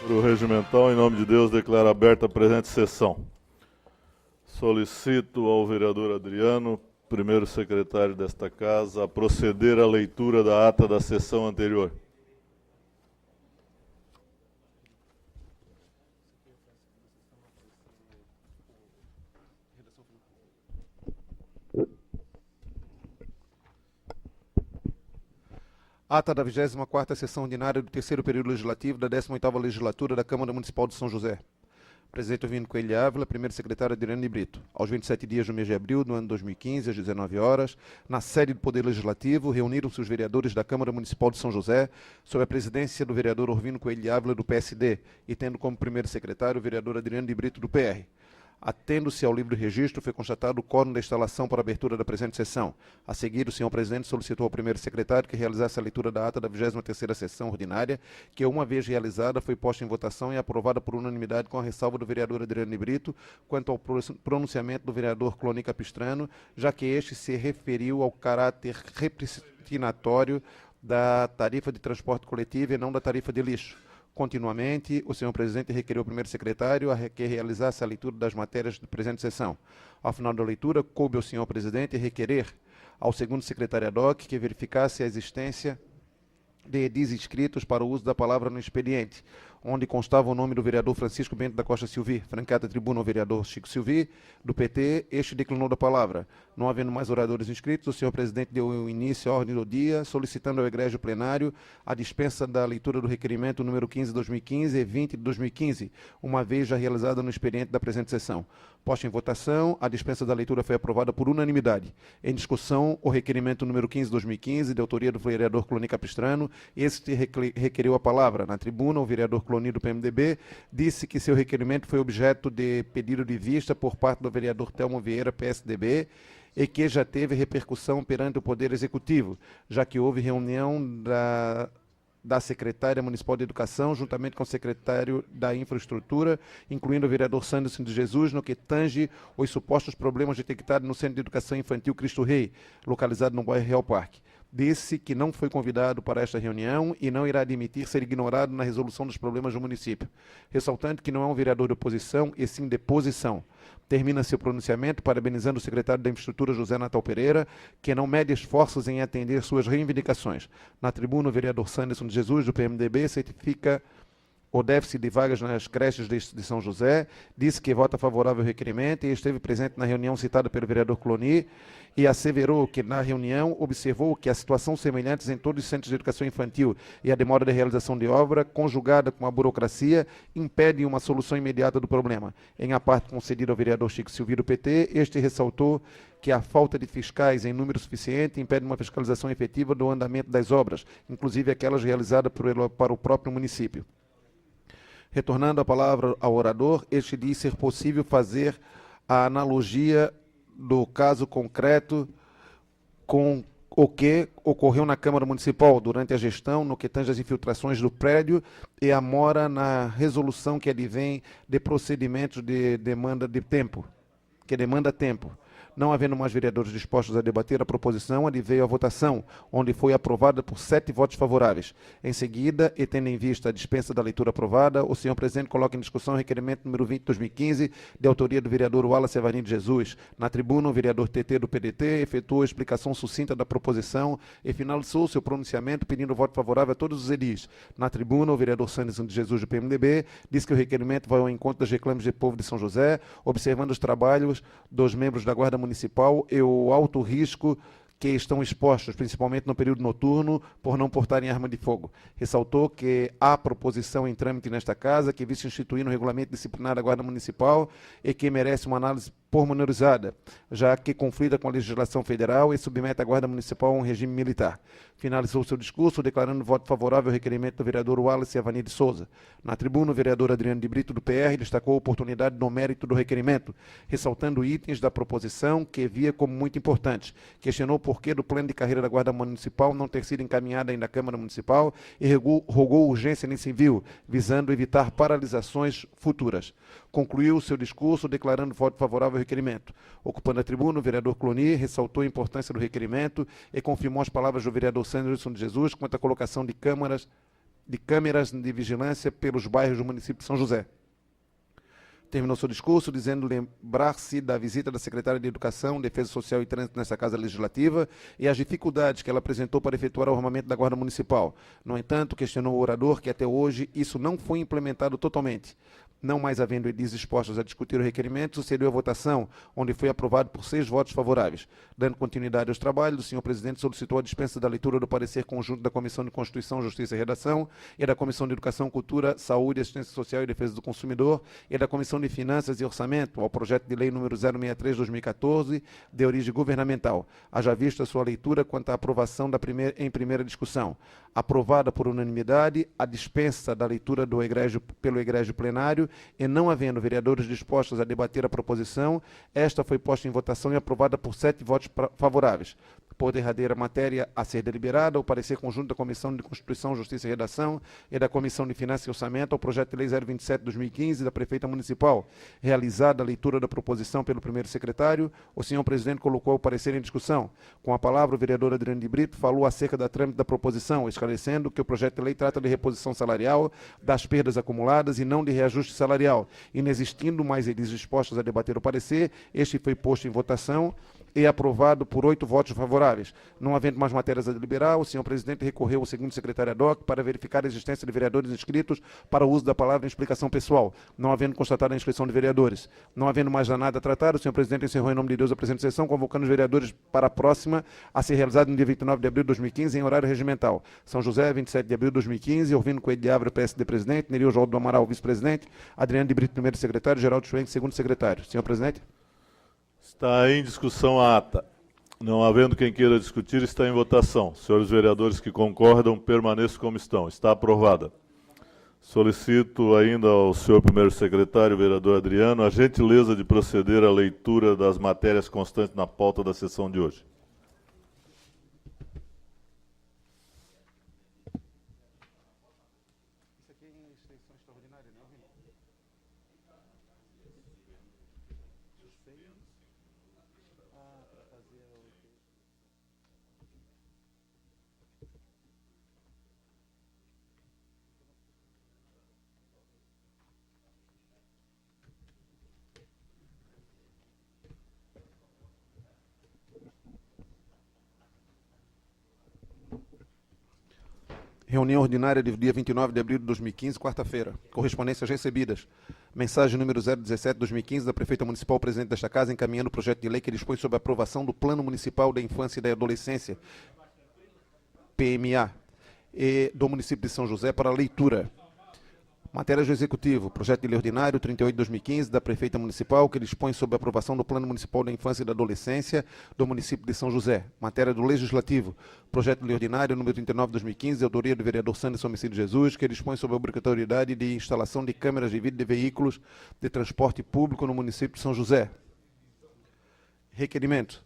O regimental, em nome de Deus, declara aberta a presente sessão. Solicito ao vereador Adriano, primeiro secretário desta casa, a proceder à leitura da ata da sessão anterior. Ata da 24ª sessão ordinária do terceiro período legislativo da 18ª legislatura da Câmara Municipal de São José. Presidente Ovino Coelho Ávila, primeiro secretário Adriano de Brito. Aos 27 dias do mês de abril do ano 2015, às 19 horas, na sede do Poder Legislativo, reuniram-se os vereadores da Câmara Municipal de São José, sob a presidência do vereador Ovino Coelho Ávila, do PSD, e tendo como primeiro secretário o vereador Adriano de Brito, do PR. Atendo-se ao livre registro, foi constatado o quórum da instalação para a abertura da presente sessão. A seguir, o senhor presidente solicitou ao primeiro secretário que realizasse a leitura da ata da 23ª sessão ordinária, que, uma vez realizada, foi posta em votação e aprovada por unanimidade com a ressalva do vereador Adriano de Brito, quanto ao pronunciamento do vereador Cloni Capistrano, já que este se referiu ao caráter representatório da tarifa de transporte coletivo e não da tarifa de lixo. Continuamente, o senhor presidente requeriu ao primeiro secretário que realizasse a leitura das matérias da presente sessão. Ao final da leitura, coube ao senhor presidente requerer ao segundo secretário ad hoc que verificasse a existência de edis inscritos para o uso da palavra no expediente, onde constava o nome do vereador Francisco Bento da Costa Silvi, francada tribuna ao vereador Chico Silvi, do PT. Este declinou da palavra. Não havendo mais oradores inscritos, o senhor presidente deu início à ordem do dia, solicitando ao egrégio plenário a dispensa da leitura do requerimento número 15 de 2015 e 20 de 2015, uma vez já realizada no expediente da presente sessão. Posta em votação, a dispensa da leitura foi aprovada por unanimidade. Em discussão, o requerimento número 15 de 2015, de autoria do vereador Cloni Capistrano, este requeriu a palavra. Na tribuna, o vereador Cloni, do PMDB, disse que seu requerimento foi objeto de pedido de vista por parte do vereador Telmo Vieira, PSDB, e que já teve repercussão perante o Poder Executivo, já que houve reunião da secretária municipal de Educação, juntamente com o secretário da Infraestrutura, incluindo o vereador Sanderson de Jesus, no que tange os supostos problemas detectados no Centro de Educação Infantil Cristo Rei, localizado no bairro Real Parque. Disse que não foi convidado para esta reunião e não irá admitir ser ignorado na resolução dos problemas do município, ressaltando que não é um vereador de oposição, e sim de posição. Termina seu pronunciamento parabenizando o secretário da Infraestrutura, José Natal Pereira, que não mede esforços em atender suas reivindicações. Na tribuna, o vereador Sanderson de Jesus, do PMDB, certifica o déficit de vagas nas creches de São José, disse que vota favorável ao requerimento e esteve presente na reunião citada pelo vereador Cloni e asseverou que na reunião observou que a situação semelhantes em todos os centros de educação infantil e a demora de realização de obra, conjugada com a burocracia, impede uma solução imediata do problema. Em a parte concedida ao vereador Chico Silvi, do PT, este ressaltou que a falta de fiscais em número suficiente impede uma fiscalização efetiva do andamento das obras, inclusive aquelas realizadas para o próprio município. Retornando a palavra ao orador, este diz ser possível fazer a analogia do caso concreto com o que ocorreu na Câmara Municipal durante a gestão, no que tange as infiltrações do prédio e a mora na resolução que advém de procedimentos de demanda de tempo, que demanda tempo. Não havendo mais vereadores dispostos a debater a proposição, adveio à votação, onde foi aprovada por 7 votos favoráveis. Em seguida, e tendo em vista a dispensa da leitura aprovada, o senhor presidente coloca em discussão o requerimento número 20 de 2015, de autoria do vereador Wallace Evanim de Jesus. Na tribuna, o vereador TT do PDT efetuou a explicação sucinta da proposição e finalizou seu pronunciamento pedindo voto favorável a todos os edis. Na tribuna, o vereador Sanderson de Jesus do PMDB disse que o requerimento vai ao encontro das reclames do povo de São José, observando os trabalhos dos membros da Guarda Municipal e o alto risco que estão expostos, principalmente no período noturno, por não portarem arma de fogo. Ressaltou que há proposição em trâmite nesta casa que visa instituir no regulamento disciplinar da Guarda Municipal e que merece uma análise pormenorizada, já que conflita com a legislação federal e submete a Guarda Municipal a um regime militar. Finalizou seu discurso declarando voto favorável ao requerimento do vereador Wallace Evanim de Souza. Na tribuna, o vereador Adriano de Brito, do PR, destacou a oportunidade no mérito do requerimento, ressaltando itens da proposição que via como muito importantes. Questionou o porquê do plano de carreira da Guarda Municipal não ter sido encaminhado ainda à Câmara Municipal e rogou urgência nesse envio, visando evitar paralisações futuras. Concluiu seu discurso declarando voto favorável ao requerimento. Ocupando a tribuna, o vereador Cloni ressaltou a importância do requerimento e confirmou as palavras do vereador Sanderson de Jesus quanto à colocação de câmaras de câmeras de vigilância pelos bairros do município de São José. Terminou seu discurso dizendo lembrar-se da visita da secretária de Educação, Defesa Social e Trânsito nessa Casa Legislativa e as dificuldades que ela apresentou para efetuar o armamento da Guarda Municipal. No entanto, questionou o orador que até hoje isso não foi implementado totalmente. Não mais havendo edis dispostos a discutir o requerimento, sucedeu a votação, onde foi aprovado por 6 votos favoráveis. Dando continuidade aos trabalhos, o senhor presidente solicitou a dispensa da leitura do parecer conjunto da Comissão de Constituição, Justiça e Redação e da Comissão de Educação, Cultura, Saúde, Assistência Social e Defesa do Consumidor e da Comissão de Finanças e Orçamento ao projeto de lei número 063/2014, de origem governamental. Haja vista sua leitura quanto à aprovação em primeira discussão. Aprovada por unanimidade a dispensa da leitura pelo egrégio plenário e não havendo vereadores dispostos a debater a proposição, esta foi posta em votação e aprovada por 7 votos favoráveis. Por derradeira matéria a ser deliberada, o parecer conjunto da Comissão de Constituição, Justiça e Redação e da Comissão de Finanças e Orçamento ao projeto de lei 027/2015 da Prefeita Municipal. Realizada a leitura da proposição pelo primeiro secretário, o senhor presidente colocou o parecer em discussão. Com a palavra, o vereador Adriano de Brito falou acerca da trâmite da proposição, esclarecendo que o projeto de lei trata de reposição salarial das perdas acumuladas e não de reajuste salarial. Inexistindo mais eles dispostos a debater o parecer, este foi posto em votação e aprovado por 8 votos favoráveis. Não havendo mais matérias a deliberar, o senhor presidente recorreu ao segundo secretário ad hoc para verificar a existência de vereadores inscritos para o uso da palavra em explicação pessoal, não havendo constatado a inscrição de vereadores. Não havendo mais nada a tratar, o senhor presidente encerrou em nome de Deus a presente sessão, convocando os vereadores para a próxima, a ser realizada no dia 29 de abril de 2015, em horário regimental. São José, 27 de abril de 2015, Orvino Coelho de Ávila, PSD presidente, Nerio João do Amaral, vice-presidente, Adriano de Brito, primeiro secretário, Geraldo Schwenk, segundo secretário. Senhor presidente. Está em discussão a ata. Não havendo quem queira discutir, está em votação. Senhores vereadores que concordam, permaneçam como estão. Está aprovada. Solicito ainda ao senhor primeiro secretário, vereador Adriano, a gentileza de proceder à leitura das matérias constantes na pauta da sessão de hoje. Reunião ordinária de dia 29 de abril de 2015, quarta-feira. Correspondências recebidas. Mensagem número 017/2015 da Prefeita Municipal, presidente desta Casa, encaminhando o projeto de lei que dispõe sobre a aprovação do Plano Municipal da Infância e da Adolescência, PMA, e do município de São José para leitura. Matérias do Executivo, projeto de lei ordinário 38/2015 da Prefeita Municipal, que dispõe sobre a aprovação do Plano Municipal da Infância e da Adolescência do município de São José. Matéria do Legislativo, projeto de lei ordinário número 39/2015, de autoria do vereador Sanderson Homicídio Jesus, que dispõe sobre a obrigatoriedade de instalação de câmeras de vídeo de veículos de transporte público no município de São José. Requerimento.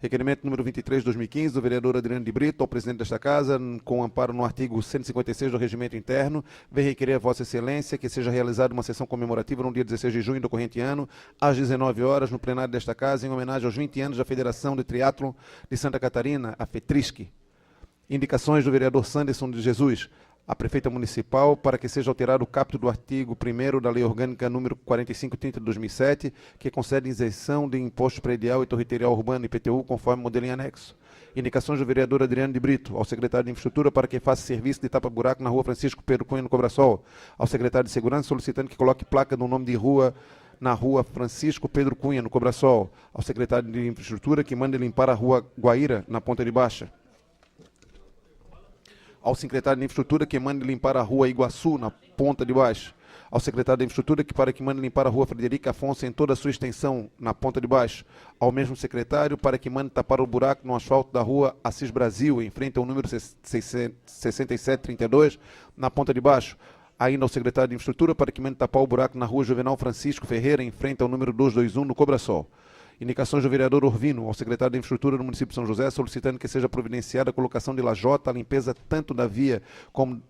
Requerimento número 23/2015, do vereador Adriano de Brito, ao presidente desta Casa, com amparo no artigo 156 do Regimento Interno, vem requerer a Vossa Excelência que seja realizada uma sessão comemorativa no dia 16 de junho do corrente ano, às 19 horas, no plenário desta Casa, em homenagem aos 20 anos da Federação de Triatlon de Santa Catarina, a FETRISC. Indicações do vereador Sanderson de Jesus, a Prefeita Municipal, para que seja alterado o caput do artigo 1º da Lei Orgânica número 4530 de 2007, que concede isenção de imposto predial e territorial urbano IPTU, conforme modelo em anexo. Indicações do vereador Adriano de Brito, ao secretário de Infraestrutura, para que faça serviço de tapa-buraco na rua Francisco Pedro Cunha, no Cobrasol. Ao secretário de Segurança, solicitando que coloque placa no nome de rua na rua Francisco Pedro Cunha, no Cobrasol. Ao secretário de Infraestrutura, que mande limpar a rua Guaíra, na Ponta de Baixa. Ao secretário de Infraestrutura, que mande limpar a rua Iguaçu, na Ponta de Baixo. Ao secretário de Infraestrutura, que mande limpar a rua Frederico Afonso em toda a sua extensão, na Ponta de Baixo. Ao mesmo secretário, para que mande tapar o buraco no asfalto da rua Assis Brasil, em frente ao número 6732, na Ponta de Baixo. Ainda ao secretário de Infraestrutura, para que mande tapar o buraco na rua Juvenal Francisco Ferreira, em frente ao número 221, no Cobrasol. Indicações do vereador Orvino, ao secretário de Infraestrutura do município de São José, solicitando que seja providenciada a colocação de lajota, a limpeza tanto da via como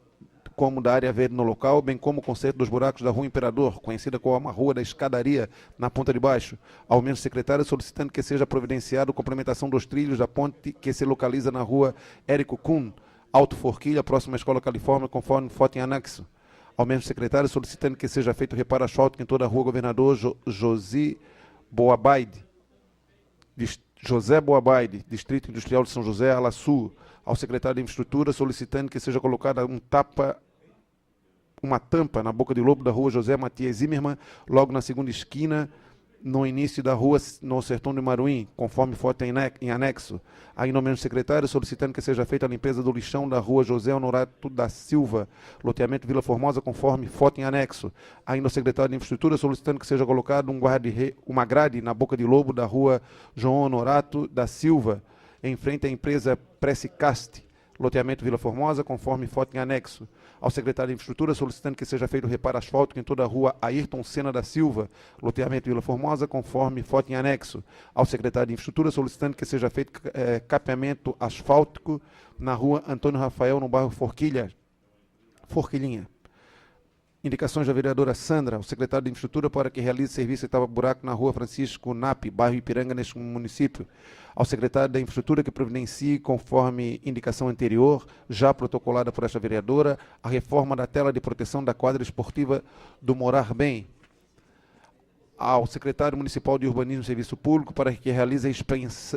da área verde no local, bem como o conserto dos buracos da Rua Imperador, conhecida como a Rua da Escadaria, na Ponta de Baixo. Ao mesmo secretário, solicitando que seja providenciada a complementação dos trilhos da ponte que se localiza na Rua Érico Kuhn, Alto Forquilha, próxima à Escola Califórnia, conforme foto em anexo. Ao mesmo secretário, solicitando que seja feito reparo asfáltico em toda a rua Governador José Boabaide, Distrito Industrial de São José, Ala Sul. Ao secretário de Infraestrutura, solicitando que seja colocada uma tampa na boca de lobo da rua José Matias Zimmermann, logo na segunda esquina, no início da rua, no Sertão de Maruim, conforme foto em anexo. Ainda o mesmo secretário, solicitando que seja feita a limpeza do lixão da rua José Honorato da Silva, loteamento Vila Formosa, conforme foto em anexo. Ainda o secretário de Infraestrutura, solicitando que seja colocado uma grade na boca de lobo da rua João Honorato da Silva, em frente à empresa Pressicast, loteamento Vila Formosa, conforme foto em anexo. Ao secretário de Infraestrutura, solicitando que seja feito reparo asfáltico em toda a rua Ayrton Senna da Silva, loteamento Vila Formosa, conforme foto em anexo. Ao secretário de Infraestrutura, solicitando que seja feito capeamento asfáltico na rua Antônio Rafael, no bairro Forquilhinha. Indicações da vereadora Sandra, ao secretário de Infraestrutura, para que realize serviço de tapa-buraco na rua Francisco Nape, bairro Ipiranga, neste município. Ao secretário da Infraestrutura, que providencie, conforme indicação anterior, já protocolada por esta vereadora, a reforma da tela de proteção da quadra esportiva do Morar Bem. Ao secretário municipal de Urbanismo e Serviço Público, para que realize a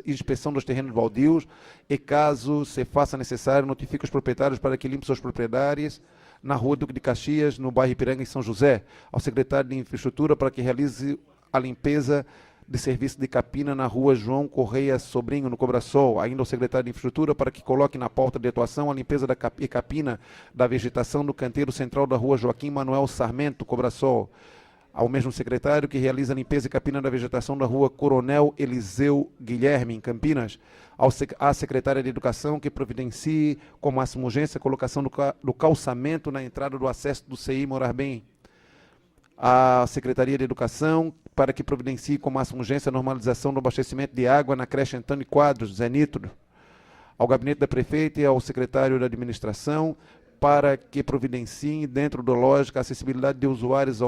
inspeção dos terrenos baldios e, caso se faça necessário, notifique os proprietários para que limpem suas propriedades na rua Duque de Caxias, no bairro Ipiranga, em São José. Ao secretário de Infraestrutura, para que realize a limpeza de serviço de capina na rua João Correia Sobrinho, no Cobrasol. Ainda ao secretário de Infraestrutura, para que coloque na pauta de atuação a limpeza e capina da vegetação do canteiro central da rua Joaquim Manuel Sarmento, Cobrasol. Ao mesmo secretário, que realiza a limpeza e capina da vegetação da rua Coronel Eliseu Guilherme, em Campinas. À secretária de Educação, que providencie, com máxima urgência, a colocação do calçamento na entrada do acesso do CI Morar Bem. À Secretaria de Educação, para que providencie, com máxima urgência, a normalização do abastecimento de água na creche Antônio Quadros, Zé Nitro. Ao gabinete da prefeita e ao secretário da Administração, para que providenciem, dentro da lógica, a acessibilidade de usuários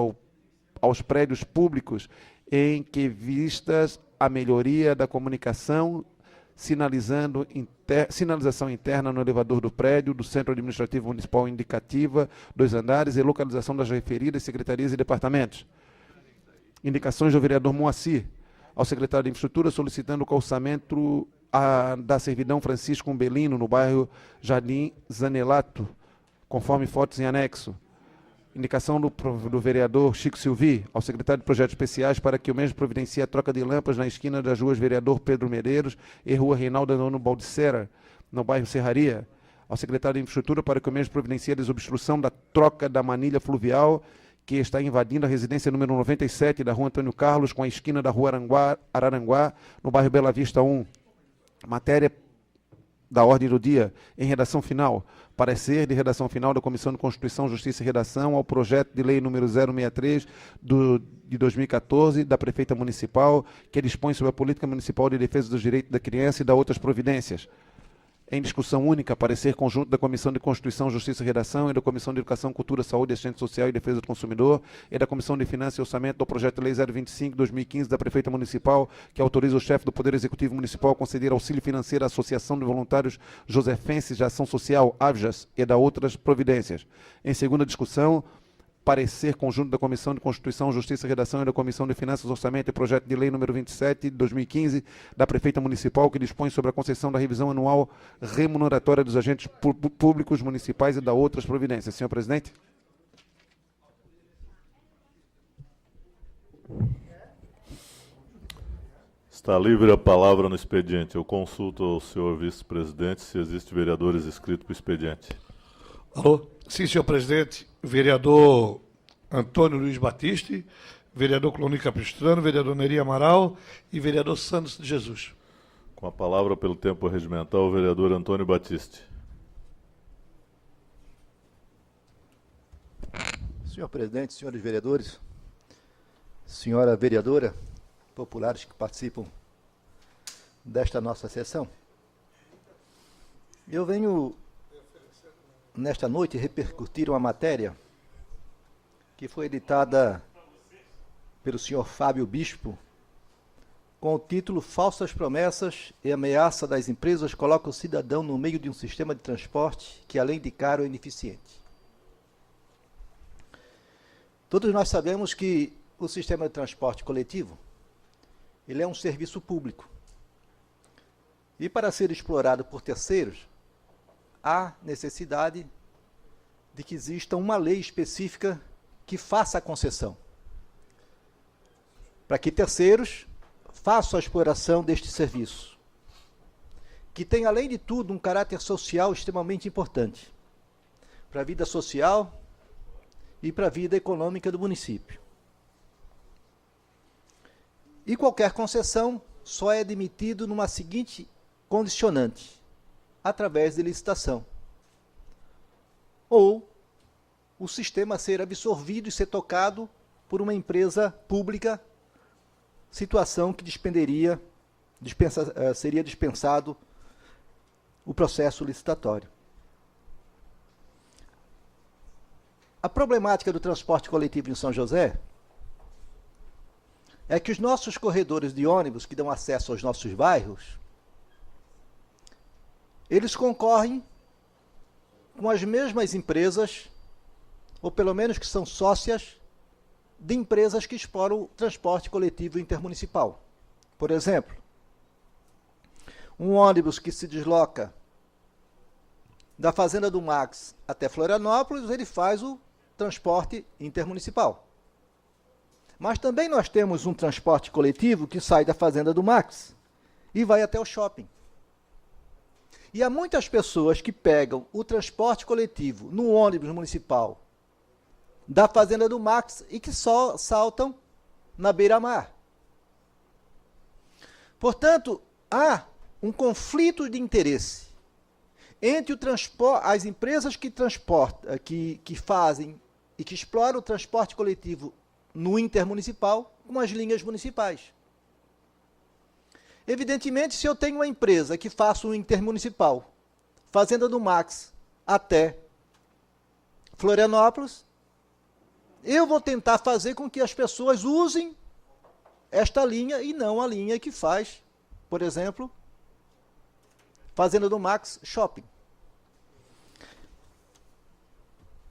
aos prédios públicos, em que vistas a melhoria da comunicação, sinalização interna no elevador do prédio, do Centro Administrativo Municipal indicativa, 2 andares, e localização das referidas secretarias e departamentos. Indicações do vereador Moacir, ao secretário de Infraestrutura, solicitando o calçamento da servidão Francisco Umbelino, no bairro Jardim Zanelato, conforme fotos em anexo. Indicação do vereador Chico Silvi, ao secretário de Projetos Especiais, para que o mesmo providencie a troca de lâmpadas na esquina das ruas Vereador Pedro Medeiros e Rua Reinaldo Anono Baldissera, no bairro Serraria. Ao secretário de Infraestrutura, para que o mesmo providencie a desobstrução da troca da manilha fluvial, que está invadindo a residência número 97 da Rua Antônio Carlos, com a esquina da Rua Araranguá, no bairro Bela Vista 1. Matéria da ordem do dia, em redação final. Parecer de redação final da Comissão de Constituição, Justiça e Redação ao projeto de lei número 063 de 2014 da Prefeita Municipal, que dispõe sobre a Política Municipal de Defesa dos Direitos da Criança e da outras providências. Em discussão única, parecer conjunto da Comissão de Constituição, Justiça e Redação e da Comissão de Educação, Cultura, Saúde, Assistência Social e Defesa do Consumidor e da Comissão de Finanças e Orçamento do Projeto de Lei 025/2015 da Prefeita Municipal, que autoriza o chefe do Poder Executivo Municipal a conceder auxílio financeiro à Associação de Voluntários Josefenses de Ação Social, AVJAS, e da outras providências. Em segunda discussão, parecer conjunto da Comissão de Constituição, Justiça e Redação e da Comissão de Finanças, Orçamento e Projeto de Lei número 27 de 2015 da Prefeita Municipal, que dispõe sobre a concessão da revisão anual remuneratória dos agentes públicos municipais e da outras providências. Senhor presidente. Está livre a palavra no expediente. Eu consulto ao senhor vice-presidente se existe vereadores inscritos para o expediente. Alô? Sim, senhor presidente. Vereador Antônio Luiz Batiste, vereador Cloni Capistrano, vereador Neri Amaral e vereador Santos de Jesus. Com a palavra pelo tempo regimental, o vereador Antônio Batiste. Senhor presidente, senhores vereadores, senhora vereadora, populares que participam desta nossa sessão, eu venho nesta noite repercutir uma matéria que foi editada pelo senhor Fábio Bispo, com o título Falsas promessas e ameaça das empresas colocam o cidadão no meio de um sistema de transporte que, além de caro, é ineficiente. Todos nós sabemos que o sistema de transporte coletivo, ele é um serviço público. E para ser explorado por terceiros, há necessidade de que exista uma lei específica que faça a concessão, para que terceiros façam a exploração deste serviço, que tem, além de tudo, um caráter social extremamente importante para a vida social e para a vida econômica do município. E qualquer concessão só é admitido numa seguinte condicionante: através de licitação, ou o sistema ser absorvido e ser tocado por uma empresa pública, situação que seria dispensado o processo licitatório. A problemática do transporte coletivo em São José é que os nossos corredores de ônibus que dão acesso aos nossos bairros, eles concorrem com as mesmas empresas, ou pelo menos que são sócias, de empresas que exploram o transporte coletivo intermunicipal. Por exemplo, um ônibus que se desloca da Fazenda do Max até Florianópolis, ele faz o transporte intermunicipal. Mas também nós temos um transporte coletivo que sai da Fazenda do Max e vai até o shopping. E há muitas pessoas que pegam o transporte coletivo no ônibus municipal da Fazenda do Max e que só saltam na beira-mar. Portanto, há um conflito de interesse entre as empresas que transportam, que fazem e que exploram o transporte coletivo no intermunicipal com as linhas municipais. Evidentemente, se eu tenho uma empresa que faça um intermunicipal, Fazenda do Max até Florianópolis, eu vou tentar fazer com que as pessoas usem esta linha e não a linha que faz, por exemplo, Fazenda do Max Shopping.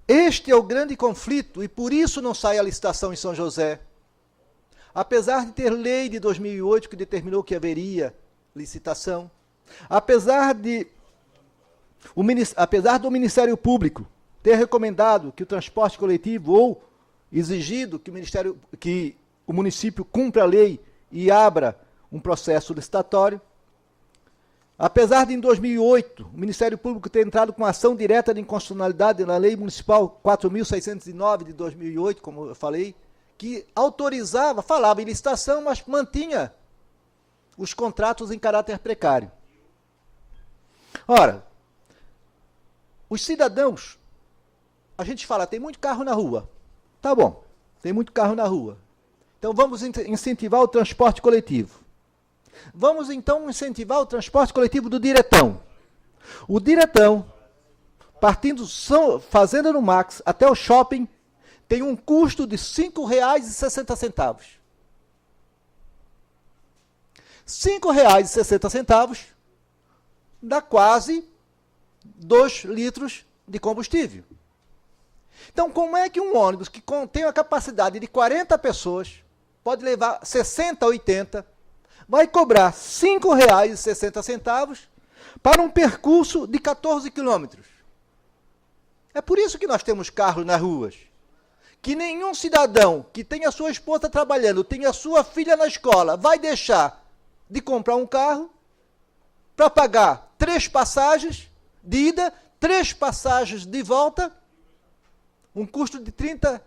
Este é o grande conflito e por isso não sai a licitação em São José. Apesar de ter lei de 2008 que determinou que haveria licitação, apesar do Ministério Público ter recomendado que o transporte coletivo ou exigido que o município cumpra a lei e abra um processo licitatório, apesar de em 2008 o Ministério Público ter entrado com ação direta de inconstitucionalidade na Lei Municipal 4.609 de 2008, como eu falei, que autorizava, falava em licitação, mas mantinha os contratos em caráter precário. Ora, os cidadãos, a gente fala, tem muito carro na rua. Tá bom, tem muito carro na rua. Então vamos incentivar o transporte coletivo. Vamos então incentivar o transporte coletivo do Diretão. O Diretão, partindo Fazenda do Max até o shopping, tem um custo de R$ 5,60. R$ 5,60 dá quase 2 litros de combustível. Então, como é que um ônibus que tem a capacidade de 40 pessoas, pode levar 60, 80, vai cobrar R$ 5,60 para um percurso de 14 quilômetros? É por isso que nós temos carros nas ruas. Que nenhum cidadão que tem a sua esposa trabalhando, tem a sua filha na escola, vai deixar de comprar um carro para pagar 3 passagens de ida, 3 passagens de volta, um custo de 30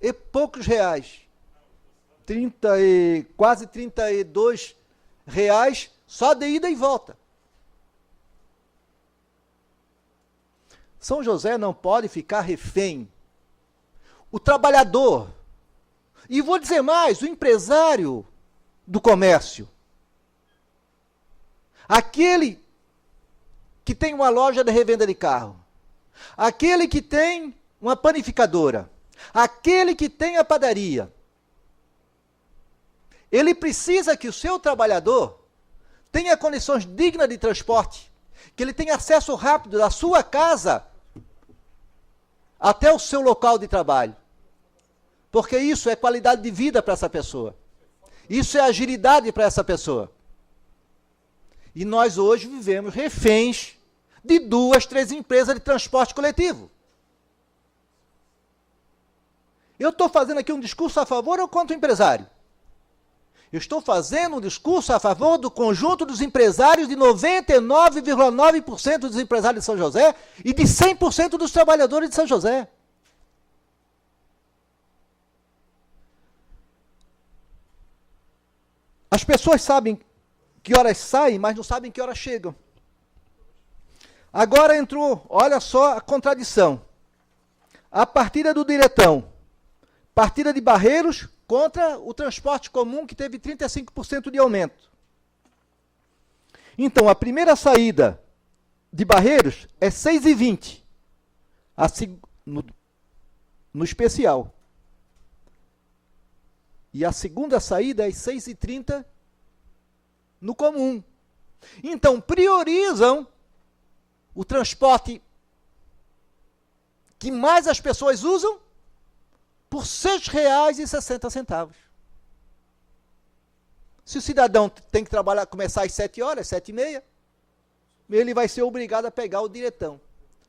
e poucos reais. Quase 32 reais só de ida e volta. São José não pode ficar refém. O trabalhador, e vou dizer mais, o empresário do comércio, aquele que tem uma loja de revenda de carro, aquele que tem uma panificadora, aquele que tem a padaria, Ele precisa que o seu trabalhador tenha condições dignas de transporte, que ele tenha acesso rápido da sua casa até o seu local de trabalho. Porque isso é qualidade de vida para essa pessoa. Isso é agilidade para essa pessoa. E nós hoje vivemos reféns de 2, 3 empresas de transporte coletivo. Eu estou fazendo aqui um discurso a favor ou contra o empresário? Eu estou fazendo um discurso a favor do conjunto dos empresários, de 99,9% dos empresários de São José e de 100% dos trabalhadores de São José. As pessoas sabem que horas saem, mas não sabem que horas chegam. Agora entrou, olha só a contradição. A partida do Diretão, partida de Barreiros contra o transporte comum, que teve 35% de aumento. Então, a primeira saída de Barreiros é 6h20, no especial. E a segunda saída é às 6h30 no comum. Então, priorizam o transporte que mais as pessoas usam por R$ 6,60. Se o cidadão tem que começar às 7 horas, 7h30, ele vai ser obrigado a pegar o Diretão.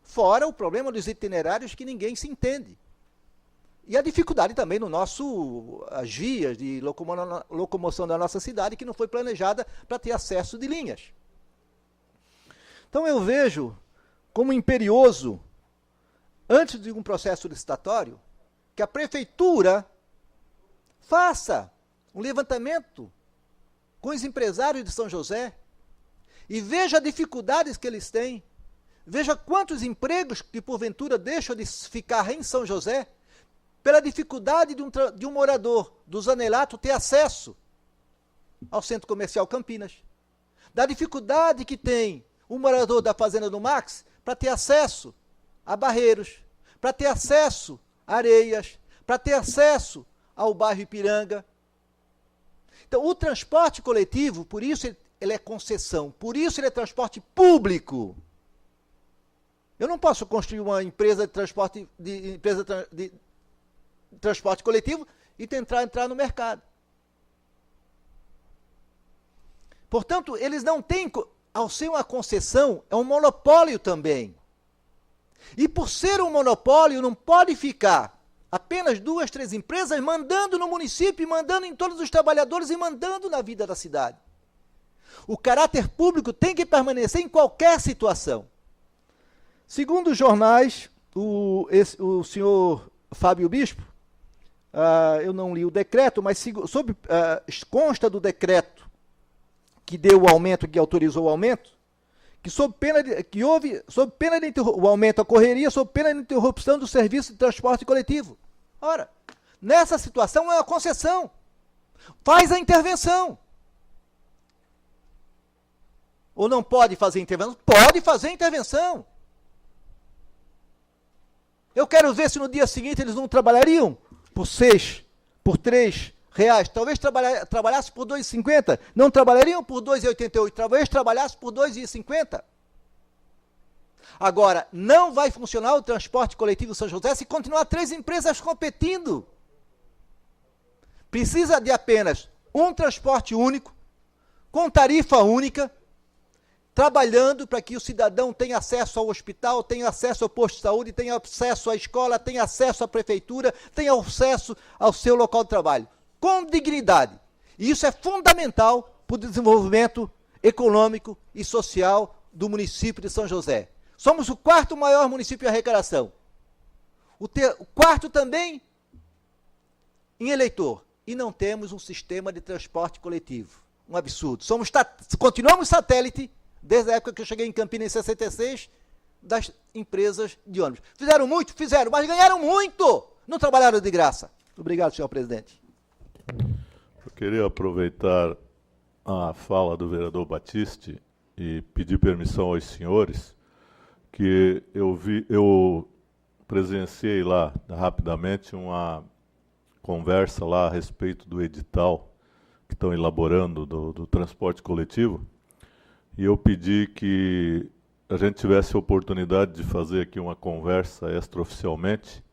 Fora o problema dos itinerários que ninguém se entende. E a dificuldade também as vias de locomoção da nossa cidade, que não foi planejada para ter acesso de linhas. Então eu vejo como imperioso, antes de um processo licitatório, que a prefeitura faça um levantamento com os empresários de São José e veja as dificuldades que eles têm, veja quantos empregos que porventura deixam de ficar em São José pela dificuldade de um morador do Zanelato ter acesso ao Centro Comercial Campinas, da dificuldade que tem um morador da Fazenda do Max para ter acesso a Barreiros, para ter acesso a Areias, para ter acesso ao bairro Ipiranga. Então, o transporte coletivo, por isso ele é concessão, por isso ele é transporte público. Eu não posso construir uma empresa de transporte coletivo e tentar entrar no mercado. Portanto, eles não têm, ao ser uma concessão, é um monopólio também. E por ser um monopólio, não pode ficar apenas 2, 3 empresas mandando no município, mandando em todos os trabalhadores e mandando na vida da cidade. O caráter público tem que permanecer em qualquer situação. Segundo os jornais, o senhor Fábio Bispo, eu não li o decreto, mas consta do decreto que deu o aumento, que autorizou o aumento, que sob pena de o aumento ocorreria sob pena de interrupção do serviço de transporte coletivo. Ora, nessa situação é uma concessão. Faz a intervenção. Ou não pode fazer intervenção? Pode fazer intervenção. Eu quero ver se no dia seguinte eles não trabalhariam por 6, por 3 reais. Talvez trabalhasse por 2,50. Não trabalhariam por 2,88. Talvez trabalhasse por 2,50. Agora, não vai funcionar o transporte coletivo São José se continuar 3 empresas competindo. Precisa de apenas um transporte único, com tarifa única, trabalhando para que o cidadão tenha acesso ao hospital, tenha acesso ao posto de saúde, tenha acesso à escola, tenha acesso à prefeitura, tenha acesso ao seu local de trabalho, com dignidade. E isso é fundamental para o desenvolvimento econômico e social do município de São José. Somos o 4º maior município em arrecadação. O 4º também em eleitor. E não temos um sistema de transporte coletivo. Um absurdo. Continuamos satélite, desde a época que eu cheguei em Campinas em 66, das empresas de ônibus. Fizeram muito? Fizeram, mas ganharam muito! Não trabalharam de graça. Obrigado, senhor presidente. Eu queria aproveitar a fala do vereador Battisti e pedir permissão aos senhores, que eu presenciei lá rapidamente uma conversa lá a respeito do edital que estão elaborando do transporte coletivo, e eu pedi que a gente tivesse a oportunidade de fazer aqui uma conversa extraoficialmente,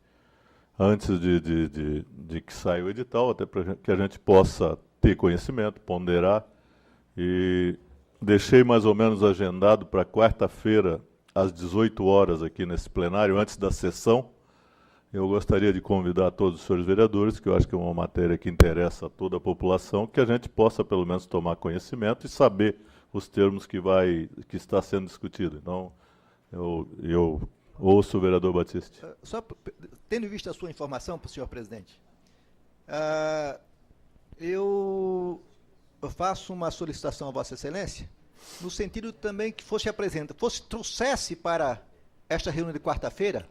antes de que saia o edital, até para que a gente possa ter conhecimento, ponderar, e deixei mais ou menos agendado para quarta-feira, às 18 horas, aqui nesse plenário, antes da sessão. Eu gostaria de convidar todos os senhores vereadores, que eu acho que é uma matéria que interessa a toda a população, que a gente possa, pelo menos, tomar conhecimento e saber os termos que está sendo discutido. Então, eu ouço o vereador Batista. Só tendo visto a sua informação, senhor presidente, eu faço uma solicitação a Vossa Excelência, no sentido também que trouxesse para esta reunião de quarta-feira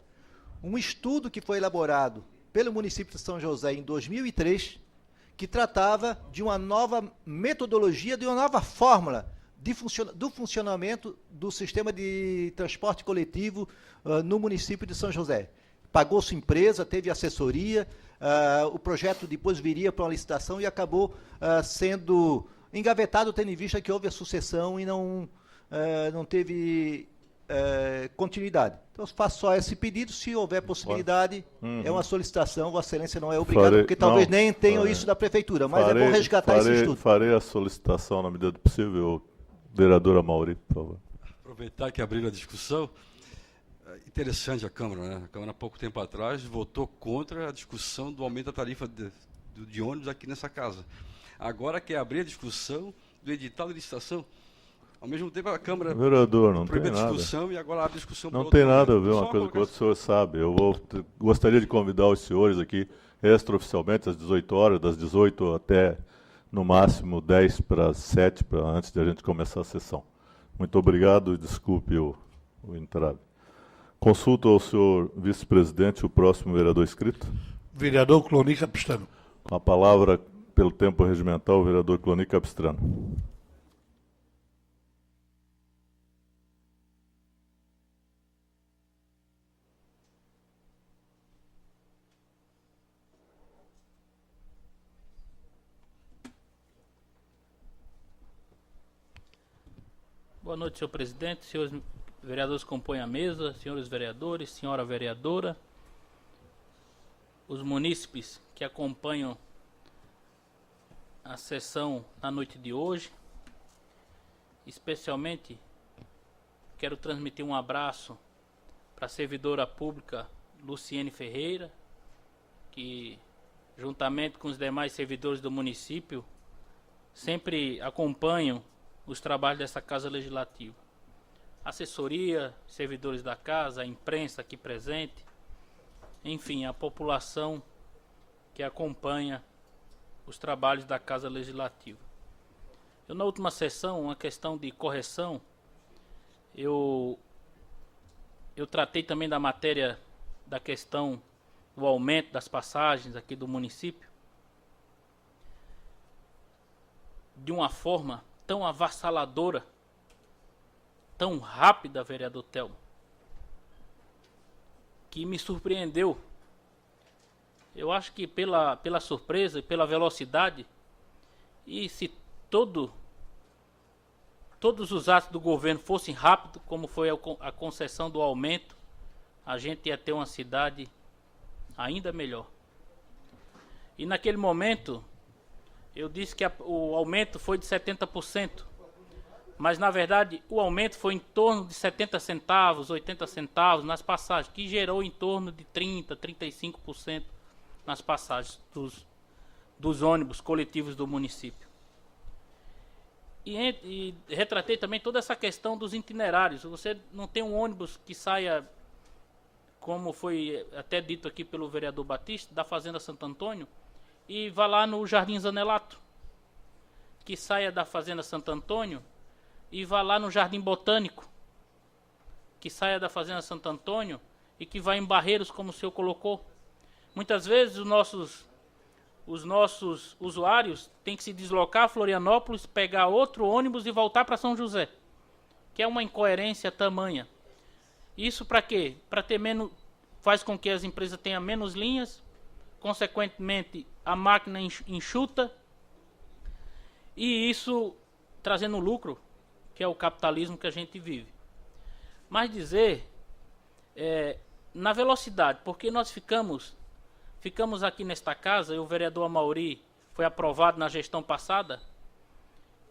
um estudo que foi elaborado pelo município de São José em 2003, que tratava de uma nova metodologia, de uma nova fórmula do funcionamento do sistema de transporte coletivo no município de São José. Pagou-se empresa, teve assessoria, o projeto depois viria para uma licitação e acabou sendo engavetado, tendo em vista que houve a sucessão e não teve continuidade. Então, faço só esse pedido, se houver possibilidade, é uma solicitação, Vossa Excelência não é obrigado, porque talvez nem tenham isso da Prefeitura, mas é bom resgatar esse estudo. Farei a solicitação na medida do possível. Vereadora Mauri, por favor. Aproveitar que abriram a discussão, interessante a Câmara, né? A Câmara, há pouco tempo atrás, votou contra a discussão do aumento da tarifa de ônibus aqui nessa casa. Agora quer abrir a discussão do edital de licitação. Ao mesmo tempo, a Câmara vereador, não proíbe tem a nada. discussão e agora abre a discussão. Não tem nada a ver uma coisa com outra, o senhor sabe. Eu gostaria de convidar os senhores aqui, extraoficialmente, às 18 horas, das 18 até, no máximo, 10 para 7, antes de a gente começar a sessão. Muito obrigado e desculpe o entrave. Consulto ao senhor vice-presidente, o próximo vereador inscrito. Vereador Cloni Capistrano. Com a palavra, pelo tempo regimental, o vereador Cloni Capistrano. Boa noite, senhor presidente, senhores vereadores que compõem a mesa, senhores vereadores, senhora vereadora, os munícipes que acompanham a sessão na noite de hoje. Especialmente, quero transmitir um abraço para a servidora pública Luciene Ferreira, que, juntamente com os demais servidores do município, sempre acompanham os trabalhos dessa Casa Legislativa. Assessoria, servidores da Casa, a imprensa aqui presente, enfim, a população que acompanha os trabalhos da Casa Legislativa. Eu, na última sessão, uma questão de correção, eu tratei também da matéria da questão do aumento das passagens aqui do município, de uma forma tão avassaladora, tão rápida, vereador Telmo, que me surpreendeu. Eu acho que pela surpresa e pela velocidade, e se todos os atos do governo fossem rápidos, como foi a concessão do aumento, a gente ia ter uma cidade ainda melhor. E naquele momento, eu disse que o aumento foi de 70%, mas na verdade o aumento foi em torno de 70 centavos, 80 centavos nas passagens, que gerou em torno de 30%, 35% nas passagens dos ônibus coletivos do município. E retratei também toda essa questão dos itinerários. Você não tem um ônibus que saia, como foi até dito aqui pelo vereador Batista, da Fazenda Santo Antônio, e vá lá no Jardim Zanelato, que saia da Fazenda Santo Antônio e vá lá no Jardim Botânico, que saia da Fazenda Santo Antônio e que vá em Barreiros, como o senhor colocou. Muitas vezes os nossos usuários têm que se deslocar a Florianópolis, pegar outro ônibus e voltar para São José, que é uma incoerência tamanha. Isso para quê? Para ter menos, faz com que as empresas tenham menos linhas, consequentemente a máquina enxuta e isso trazendo lucro, que é o capitalismo que a gente vive. Mas dizer, na velocidade, porque nós ficamos aqui nesta casa, e o vereador Amaury foi aprovado na gestão passada,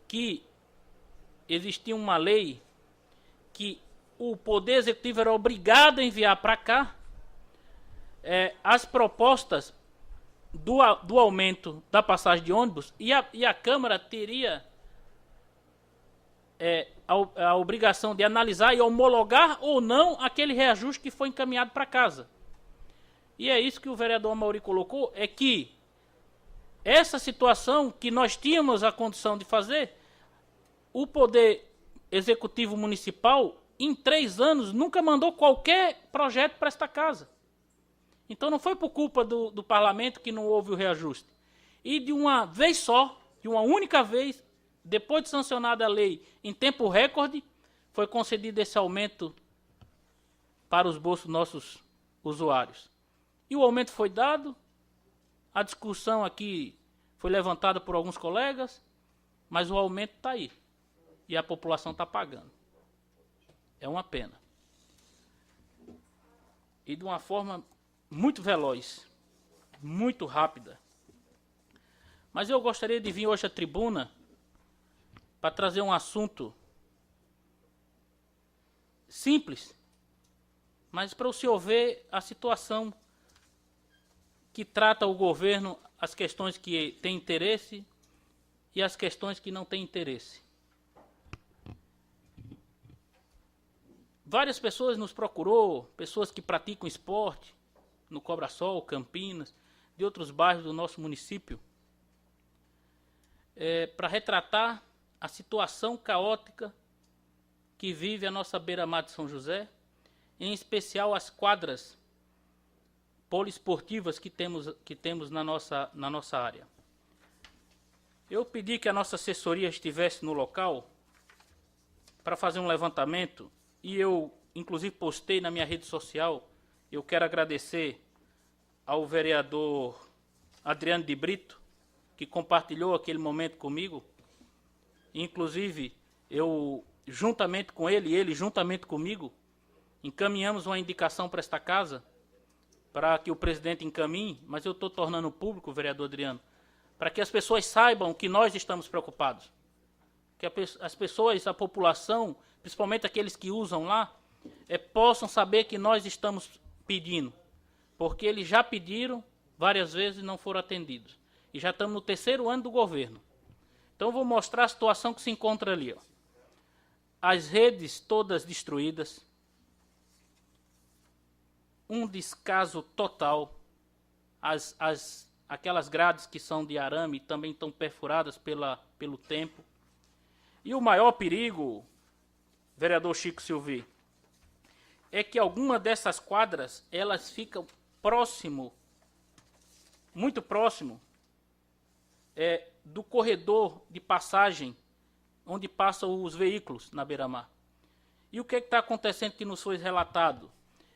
que existia uma lei que o Poder Executivo era obrigado a enviar para cá as propostas do aumento da passagem de ônibus, e a Câmara teria a obrigação de analisar e homologar ou não aquele reajuste que foi encaminhado para casa. E é isso que o vereador Amaury colocou, é que essa situação que nós tínhamos a condição de fazer, o Poder Executivo Municipal, em 3 anos, nunca mandou qualquer projeto para esta casa. Então não foi por culpa do parlamento que não houve o reajuste. E de uma vez só, de uma única vez, depois de sancionada a lei em tempo recorde, foi concedido esse aumento para os bolsos dos nossos usuários. E o aumento foi dado, a discussão aqui foi levantada por alguns colegas, mas o aumento está aí. E a população está pagando. É uma pena. E de uma forma muito veloz, muito rápida. Mas eu gostaria de vir hoje à tribuna para trazer um assunto simples, mas para o senhor ver a situação que trata o governo, as questões que têm interesse e as questões que não têm interesse. Várias pessoas nos procurou, pessoas que praticam esporte, no Cobra-Sol, Campinas, de outros bairros do nosso município, para retratar a situação caótica que vive a nossa beira-mar de São José, em especial as quadras poliesportivas que temos na nossa área. Eu pedi que a nossa assessoria estivesse no local para fazer um levantamento, e eu, inclusive, postei na minha rede social. Eu quero agradecer ao vereador Adriano de Brito, que compartilhou aquele momento comigo. Inclusive, eu, juntamente com ele, e ele juntamente comigo, encaminhamos uma indicação para esta casa, para que o presidente encaminhe, mas eu estou tornando público, vereador Adriano, para que as pessoas saibam que nós estamos preocupados. Que as pessoas, a população, principalmente aqueles que usam lá, possam saber que nós estamos pedindo. Porque eles já pediram várias vezes e não foram atendidos. E já estamos no 3º ano do governo. Então eu vou mostrar a situação que se encontra ali. Ó. As redes todas destruídas. Um descaso total. Aquelas grades que são de arame também estão perfuradas pelo tempo. E o maior perigo, vereador Chico Silvi, é que alguma dessas quadras, elas ficam muito próximo do corredor de passagem onde passam os veículos na beira-mar. E o que está acontecendo que nos foi relatado?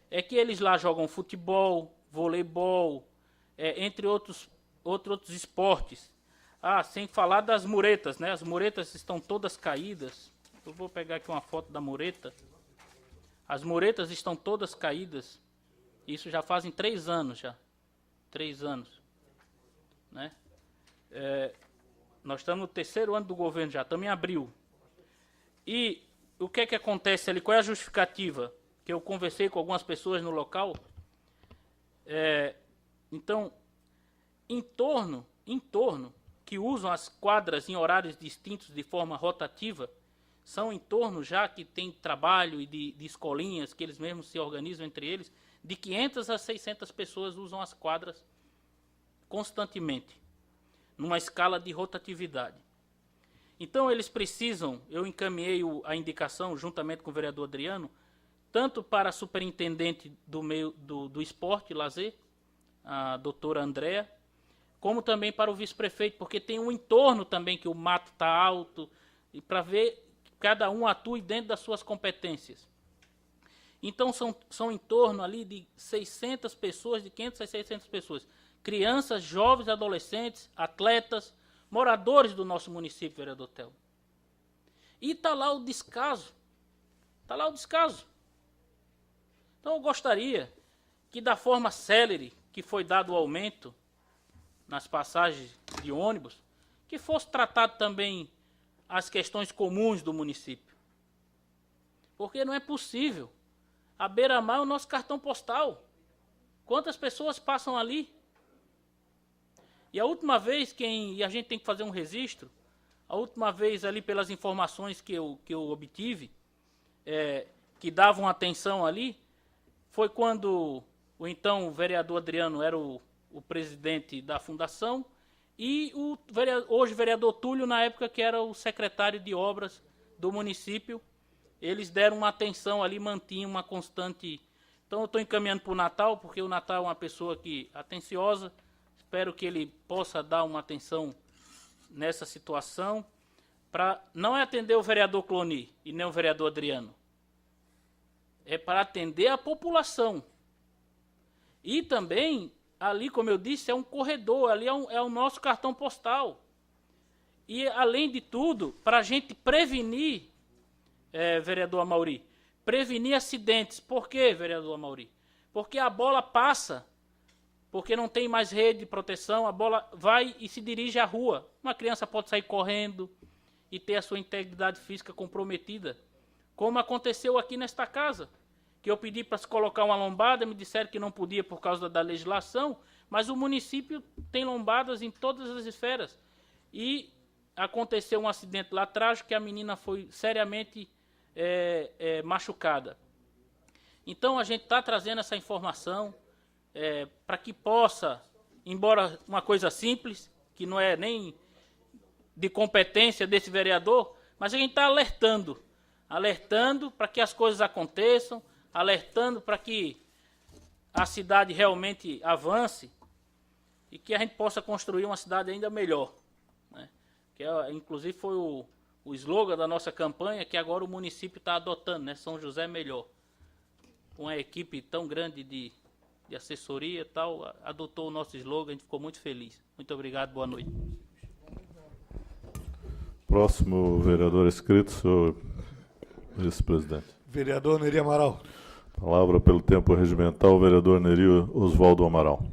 É que eles lá jogam futebol, voleibol, entre outros esportes. Sem falar das muretas, né? As muretas estão todas caídas. Eu vou pegar aqui uma foto da mureta. As muretas estão todas caídas. Isso já fazem 3 anos já. 3 anos. Né? Nós estamos no 3º ano do governo já, estamos em abril. E o que acontece ali? Qual é a justificativa? Que eu conversei com algumas pessoas no local. Então, em torno que usam as quadras em horários distintos de forma rotativa, são em torno, já que tem trabalho e de escolinhas, que eles mesmos se organizam entre eles, de 500 a 600 pessoas usam as quadras constantemente, numa escala de rotatividade. Então eles precisam, eu encaminhei a indicação, juntamente com o vereador Adriano, tanto para a superintendente do esporte e lazer, a doutora Andréa, como também para o vice-prefeito, porque tem um entorno também que o mato está alto, e para ver que cada um atue dentro das suas competências. Então são em torno ali de 600 pessoas, de 500 a 600 pessoas, crianças, jovens, adolescentes, atletas, moradores do nosso município, vereador Telmo. E está lá o descaso. Está lá o descaso. Então eu gostaria que, da forma célere que foi dado o aumento nas passagens de ônibus, que fosse tratado também as questões comuns do município. Porque não é possível. A Beira-Mar é o nosso cartão postal. Quantas pessoas passam ali? E a última vez, e a gente tem que fazer um registro, a última vez ali, pelas informações que eu obtive, que davam atenção ali, foi quando o então vereador Adriano era o presidente da fundação e hoje vereador Túlio, na época que era o secretário de obras do município, eles deram uma atenção ali, mantinham uma constante. Então eu estou encaminhando para o Natal, porque o Natal é uma pessoa atenciosa, espero que ele possa dar uma atenção nessa situação, para não atender o vereador Cloni e nem o vereador Adriano, é para atender a população. E também, ali, como eu disse, é um corredor, ali é o nosso cartão postal. E, além de tudo, para a gente prevenir, vereador Amauri, prevenir acidentes. Por quê, vereador Amauri? Porque a bola passa, porque não tem mais rede de proteção, a bola vai e se dirige à rua. Uma criança pode sair correndo e ter a sua integridade física comprometida, como aconteceu aqui nesta casa, que eu pedi para se colocar uma lombada, me disseram que não podia por causa da legislação, mas o município tem lombadas em todas as esferas. E aconteceu um acidente lá trágico que a menina foi seriamente machucada. Então a gente está trazendo essa informação para que possa, embora uma coisa simples, que não é nem de competência desse vereador, mas a gente está alertando para que as coisas aconteçam, alertando para que a cidade realmente avance e que a gente possa construir uma cidade ainda melhor, né? Que inclusive foi o slogan da nossa campanha, que agora o município está adotando, né? São José Melhor. Uma equipe tão grande de assessoria e tal, adotou o nosso slogan, a gente ficou muito feliz. Muito obrigado, boa noite. Próximo vereador inscrito, senhor vice-presidente. Vereador Neri Amaral. Palavra pelo tempo regimental, o vereador Neri Oswaldo Amaral.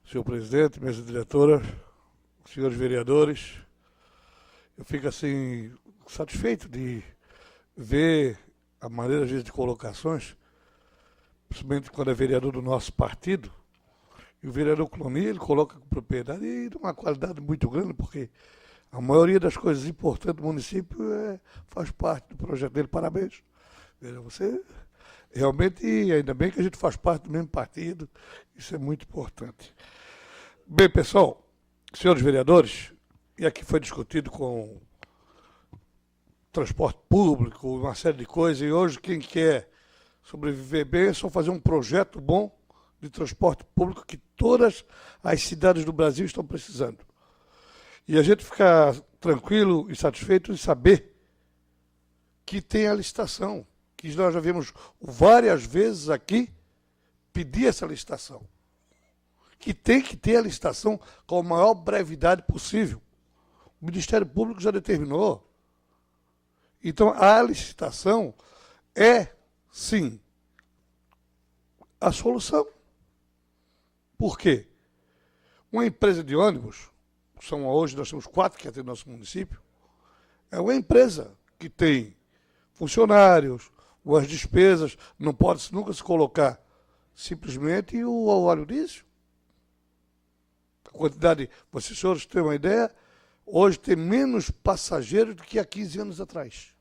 Senhor presidente, mesa diretora, senhores vereadores, eu fico assim satisfeito de ver a maneira, às vezes, de colocações, principalmente quando é vereador do nosso partido, e o vereador Cloni, ele coloca com propriedade e de uma qualidade muito grande, porque a maioria das coisas importantes do município faz parte do projeto dele. Parabéns. Você realmente, ainda bem que a gente faz parte do mesmo partido, isso é muito importante. Bem, pessoal, senhores vereadores, e aqui foi discutido com transporte público, uma série de coisas, e hoje quem quer sobreviver bem é só fazer um projeto bom de transporte público que todas as cidades do Brasil estão precisando. E a gente fica tranquilo e satisfeito em saber que tem a licitação, que nós já vimos várias vezes aqui pedir essa licitação, que tem que ter a licitação com a maior brevidade possível. O Ministério Público já determinou. Então, a licitação é, sim, a solução. Por quê? Uma empresa de ônibus, hoje nós temos 4 que atendem no nosso município, é uma empresa que tem funcionários, as despesas, não pode nunca se colocar simplesmente o óleo diesel. A quantidade, vocês senhores têm uma ideia, hoje tem menos passageiros do que há 15 anos atrás.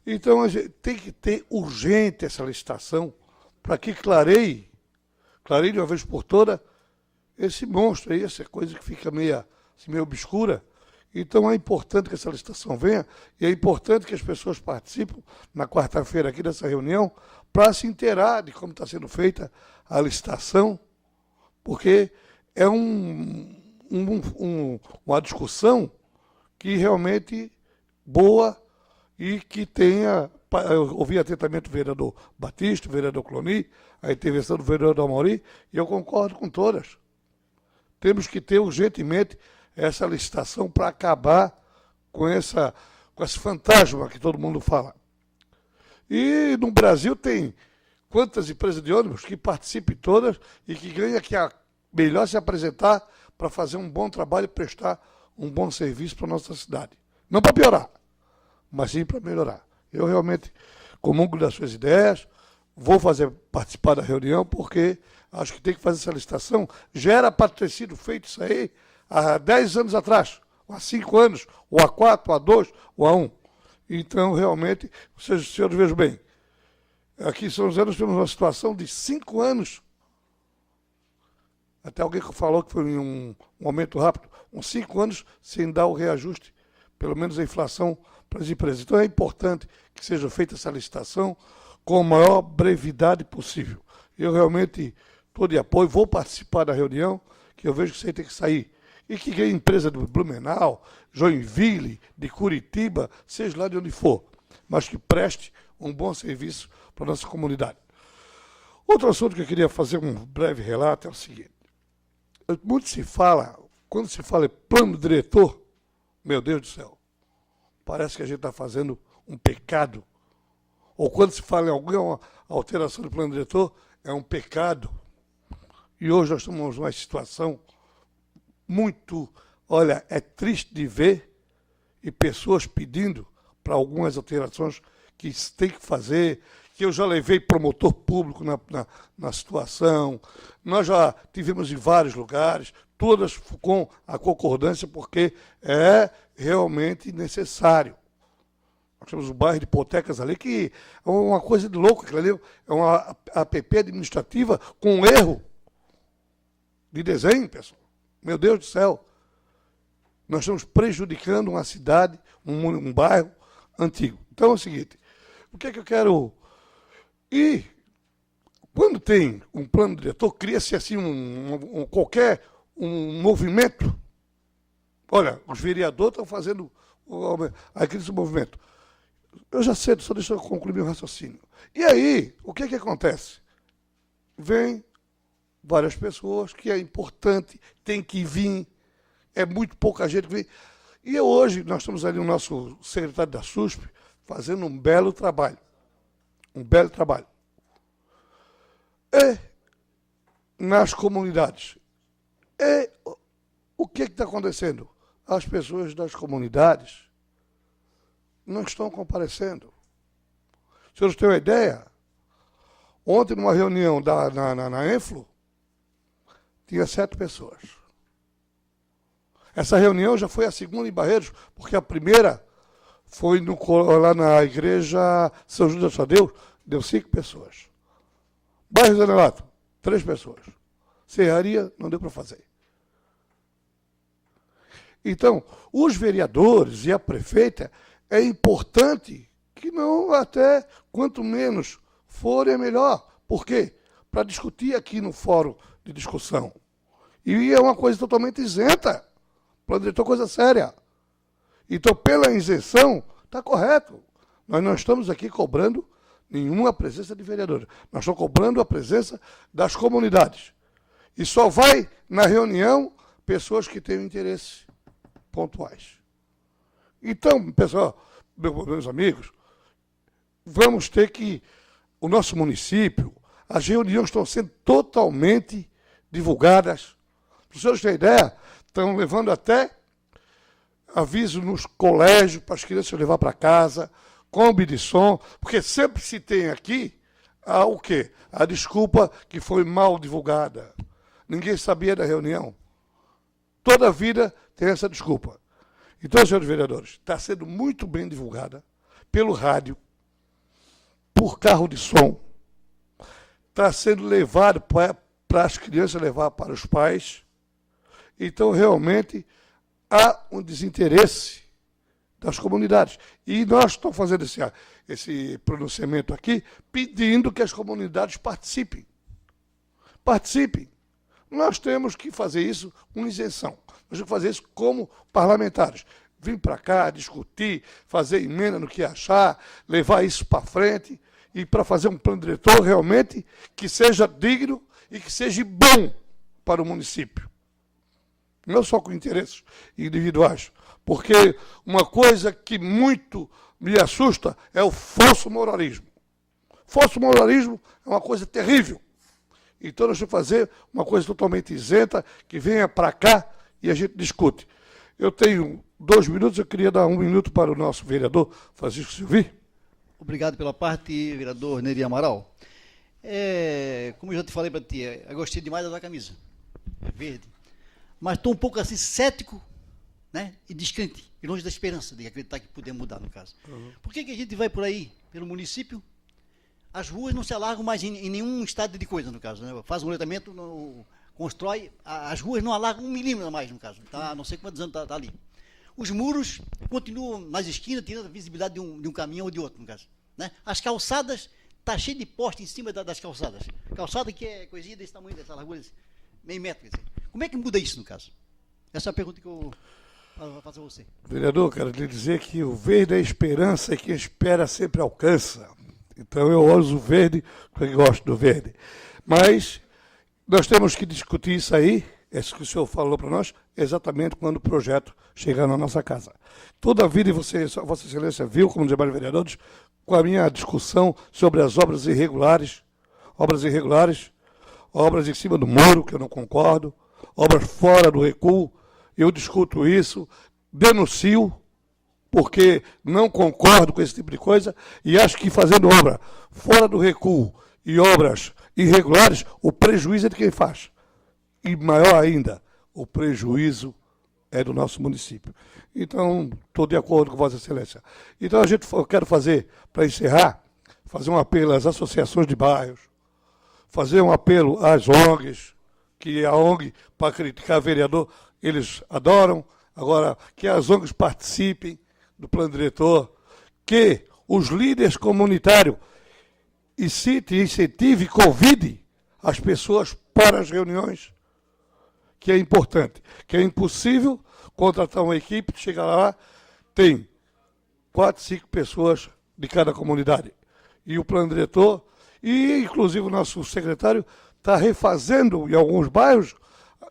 Então, a gente tem que ter urgente essa licitação para que clareie de uma vez por toda esse monstro aí, essa coisa que fica meio obscura. Então é importante que essa licitação venha e é importante que as pessoas participem na quarta-feira aqui dessa reunião para se inteirar de como está sendo feita a licitação, porque é uma discussão que realmente boa e que tenha eu ouvi atentamente o vereador Batista, o vereador Cloni, a intervenção do vereador Amorim, e eu concordo com todas. Temos que ter urgentemente essa licitação para acabar com esse fantasma que todo mundo fala. E no Brasil tem quantas empresas de ônibus que participem todas e que ganham que a melhor se apresentar para fazer um bom trabalho e prestar um bom serviço para a nossa cidade. Não para piorar, mas sim para melhorar. Eu realmente comungo das suas ideias, vou participar da reunião, porque acho que tem que fazer essa licitação. Já era para ter sido feito isso aí há 10 anos atrás, ou há 5 anos, ou há 4, ou há 2, ou há 1. Então, realmente, vocês, senhores, vejam bem, aqui em São José nós temos uma situação de 5 anos. Até alguém que falou que foi um aumento rápido, uns 5 anos sem dar o reajuste, pelo menos a inflação para as empresas. Então é importante que seja feita essa licitação com a maior brevidade possível. Eu realmente estou de apoio, vou participar da reunião, que eu vejo que isso aí tem que sair. E que a empresa do Blumenau, Joinville, de Curitiba, seja lá de onde for, mas que preste um bom serviço para a nossa comunidade. Outro assunto que eu queria fazer um breve relato é o seguinte. Muito se fala, quando se fala em plano diretor, meu Deus do céu, parece que a gente está fazendo um pecado. Ou quando se fala em alguma alteração do plano diretor, é um pecado. E hoje nós estamos numa situação muito, olha, é triste de ver, e pessoas pedindo para algumas alterações que tem que fazer, que eu já levei promotor público na situação, nós já tivemos em vários lugares, todas com a concordância, porque é realmente necessário. Nós temos o bairro de Hipotecas ali, que é uma coisa de louco, aquilo ali é uma app administrativa com erro de desenho, pessoal. Meu Deus do céu. Nós estamos prejudicando uma cidade, um bairro antigo. Então é o seguinte, o que é que eu quero... E quando tem um plano diretor, cria-se assim qualquer movimento. Olha, os vereadores estão fazendo aquele movimento. Eu já sei, só deixa eu concluir meu raciocínio. E aí, o que é que acontece? Vem várias pessoas, que é importante, tem que vir, é muito pouca gente que vem. E hoje, nós estamos ali, o nosso secretário da SUSP, fazendo um belo trabalho. Um belo trabalho. E nas comunidades. E o que está acontecendo? As pessoas das comunidades não estão comparecendo. Se vocês têm uma ideia, ontem, numa reunião na Enflo, tinha 7 pessoas. Essa reunião já foi a segunda em Barreiros, porque a primeira foi lá na igreja São Judas Tadeu, deu 5 pessoas. Bairro Zanelato, 3 pessoas. Serraria, não deu para fazer. Então, os vereadores e a prefeita, é importante que não até, quanto menos forem, é melhor. Por quê? Para discutir aqui no fórum de discussão. E é uma coisa totalmente isenta. Plano diretor é coisa séria. Então, pela isenção, está correto. Nós não estamos aqui cobrando nenhuma presença de vereadores. Nós estamos cobrando a presença das comunidades. E só vai na reunião pessoas que tenham interesse pontuais. Então, pessoal, meus amigos, vamos ter que... O nosso município, as reuniões estão sendo totalmente divulgadas. Para os senhores terem ideia, estão levando até aviso nos colégios para as crianças levar para casa, Kombi de som, porque sempre se tem aqui o quê? A desculpa que foi mal divulgada. Ninguém sabia da reunião. Toda a vida tem essa desculpa. Então, senhores vereadores, está sendo muito bem divulgada pelo rádio, por carro de som, está sendo levado para as crianças levar para os pais. Então, realmente, há um desinteresse das comunidades. E nós estamos fazendo esse pronunciamento aqui, pedindo que as comunidades participem. Participem. Nós temos que fazer isso com isenção. Nós temos que fazer isso como parlamentares. vir para cá, discutir, fazer emenda no que achar, levar isso para frente e para fazer um plano diretor realmente que seja digno e que seja bom para o município. Não só com interesses individuais. Porque uma coisa que muito me assusta é o falso moralismo. Falso moralismo é uma coisa terrível. Então nós vamos fazer uma coisa totalmente isenta, que venha para cá e a gente discute. Eu tenho 2 minutos, eu queria dar 1 minuto para o nosso vereador Francisco Silvi. Obrigado pela parte, vereador Neri Amaral. Como eu já te falei para ti, eu gostei demais da camisa. É verde. Mas estou um pouco assim cético, né, e descrente, e longe da esperança de acreditar que podemos mudar, no caso. Por que a gente vai por aí, pelo município, as ruas não se alargam mais em nenhum estado de coisa, no caso, né? Faz um levantamento, constrói, as ruas não alargam 1 milímetro a mais, no caso, tá, não sei quantos anos está ali. Os muros continuam nas esquinas, tirando a visibilidade de um caminhão ou de outro, no caso, né? As calçadas, está cheio de poste em cima das calçadas. Calçada que é coisinha desse tamanho, dessa largura, meio metro, quer dizer. Como é que muda isso, no caso? Essa é a pergunta que eu faço a você. Vereador, quero lhe dizer que o verde é a esperança e quem espera sempre alcança. Então eu uso o verde porque gosto do verde. Mas nós temos que discutir isso aí, isso que o senhor falou para nós, exatamente quando o projeto chegar na nossa casa. Toda a vida, Vossa Excelência viu, como demais vereadores, com a minha discussão sobre as obras irregulares, obras em cima do muro, que eu não concordo, obras fora do recuo, eu discuto isso, denuncio, porque não concordo com esse tipo de coisa, e acho que fazendo obra fora do recuo e obras irregulares, o prejuízo é de quem faz. E maior ainda, o prejuízo é do nosso município. Então, estou de acordo com Vossa Excelência. Então, eu quero fazer, para encerrar, fazer um apelo às associações de bairros, fazer um apelo às ONGs, que a ONG, para criticar vereador, eles adoram. Agora, que as ONGs participem do plano diretor, que os líderes comunitários incentive e convide as pessoas para as reuniões, que é importante, que é impossível contratar uma equipe, chegar lá, tem 4, 5 pessoas de cada comunidade. E o plano diretor, e inclusive o nosso secretário, está refazendo em alguns bairros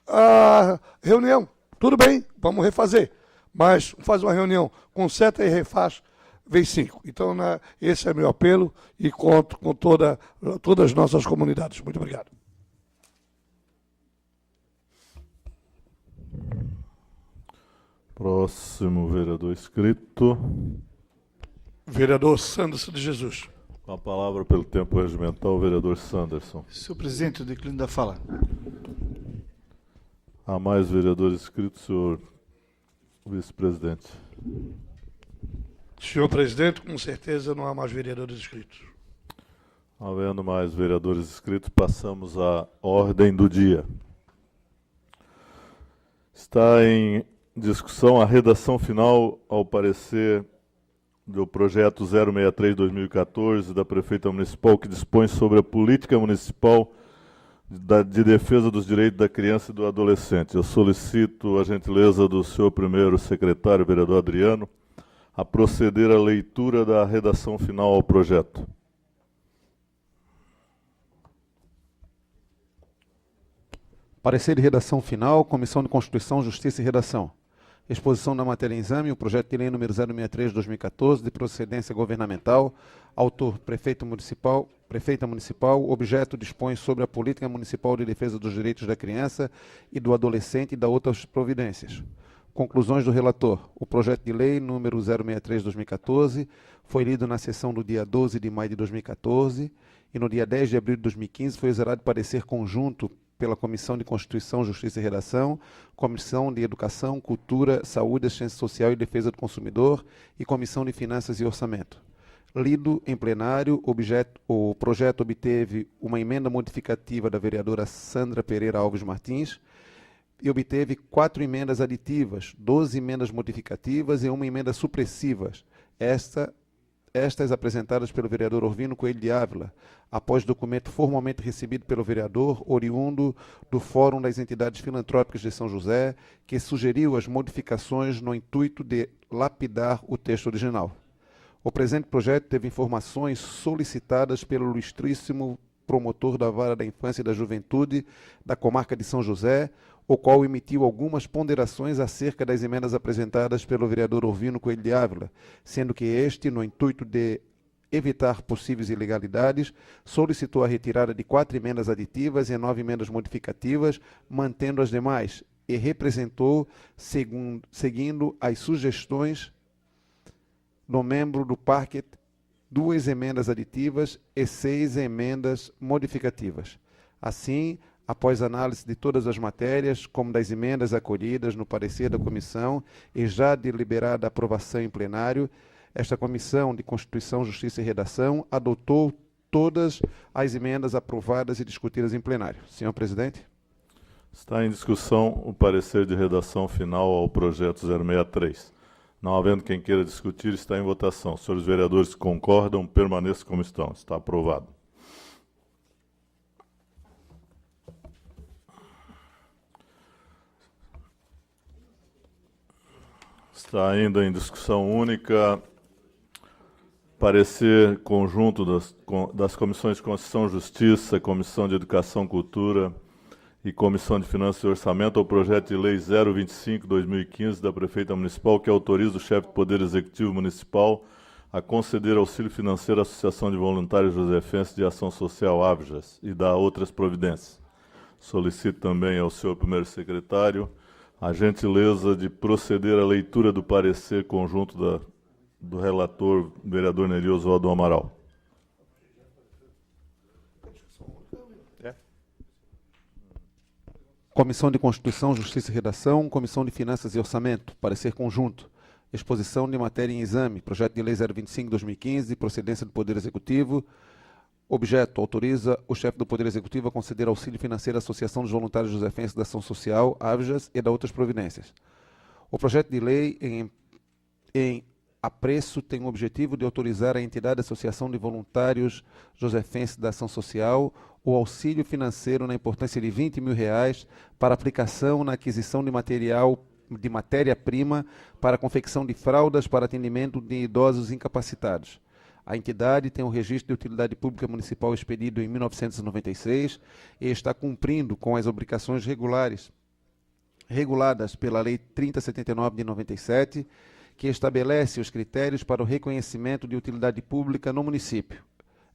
a reunião. Tudo bem, vamos refazer, mas faz uma reunião com 7 e refaz, vem 5. Então, esse é meu apelo e conto com todas as nossas comunidades. Muito obrigado. Próximo vereador inscrito. Vereador Sanderson de Jesus. Com a palavra pelo tempo regimental, o vereador Sanderson. Senhor presidente, eu declino da fala. Há mais vereadores inscritos, senhor vice-presidente. Senhor presidente, com certeza não há mais vereadores inscritos. Havendo mais vereadores inscritos, passamos à ordem do dia. Está em discussão a redação final ao parecer do projeto 063/2014 da Prefeita Municipal, que dispõe sobre a política municipal de defesa dos direitos da criança e do adolescente. Eu solicito a gentileza do senhor primeiro secretário, vereador Adriano, a proceder à leitura da redação final ao projeto. Parecer de redação final, Comissão de Constituição, Justiça e Redação. Exposição da matéria em exame, o projeto de lei número 063/2014, de procedência governamental, autor Prefeita Municipal, objeto dispõe sobre a política municipal de defesa dos direitos da criança e do adolescente e da outras providências. Conclusões do relator. O projeto de lei número 063/2014 foi lido na sessão do dia 12 de maio de 2014 e no dia 10 de abril de 2015 foi exarado parecer conjunto pela Comissão de Constituição, Justiça e Redação, Comissão de Educação, Cultura, Saúde, Assistência Social e Defesa do Consumidor e Comissão de Finanças e Orçamento. Lido em plenário, o projeto obteve uma emenda modificativa da vereadora Sandra Pereira Alves Martins e obteve 4 emendas aditivas, 12 emendas modificativas e uma emenda supressiva. Esta estas apresentadas pelo vereador Orvino Coelho de Ávila, após documento formalmente recebido pelo vereador, oriundo do Fórum das Entidades Filantrópicas de São José, que sugeriu as modificações no intuito de lapidar o texto original. O presente projeto teve informações solicitadas pelo ilustríssimo promotor da Vara da Infância e da Juventude da comarca de São José, o qual emitiu algumas ponderações acerca das emendas apresentadas pelo vereador Orvino Coelho de Ávila, sendo que este, no intuito de evitar possíveis ilegalidades, solicitou a retirada de 4 emendas aditivas e 9 emendas modificativas, mantendo as demais, e representou, seguindo as sugestões do membro do Parquet, 2 emendas aditivas e 6 emendas modificativas. Assim, após análise de todas as matérias, como das emendas acolhidas no parecer da comissão e já deliberada aprovação em plenário, esta Comissão de Constituição, Justiça e Redação adotou todas as emendas aprovadas e discutidas em plenário. Senhor presidente. Está em discussão o parecer de redação final ao projeto 063. Não havendo quem queira discutir, está em votação. Senhores vereadores que concordam, permaneçam como estão. Está aprovado. Está ainda em discussão única parecer conjunto das comissões de Constituição e Justiça, Comissão de Educação e Cultura e Comissão de Finanças e Orçamento ao projeto de lei 025/2015 da Prefeita Municipal, que autoriza o chefe do Poder Executivo Municipal a conceder auxílio financeiro à Associação de Voluntários Josefenses de Ação Social Avjas e dá outras providências. Solicito também ao senhor primeiro secretário a gentileza de proceder à leitura do parecer conjunto do relator, vereador Neri Oswaldo Amaral. Comissão de Constituição, Justiça e Redação, Comissão de Finanças e Orçamento, parecer conjunto, exposição de matéria em exame, projeto de lei 025/2015, procedência do Poder Executivo. Objeto: autoriza o chefe do Poder Executivo a conceder auxílio financeiro à Associação dos Voluntários Josefenses da Ação Social, AVJAS, e da outras providências. O projeto de lei em apreço tem o objetivo de autorizar a entidade Associação de Voluntários Josefenses da Ação Social o auxílio financeiro na importância de R$20 mil para aplicação na aquisição de matéria-prima para a confecção de fraldas para atendimento de idosos incapacitados. A entidade tem o registro de utilidade pública municipal expedido em 1996 e está cumprindo com as obrigações reguladas pela Lei 3079 de 97, que estabelece os critérios para o reconhecimento de utilidade pública no município.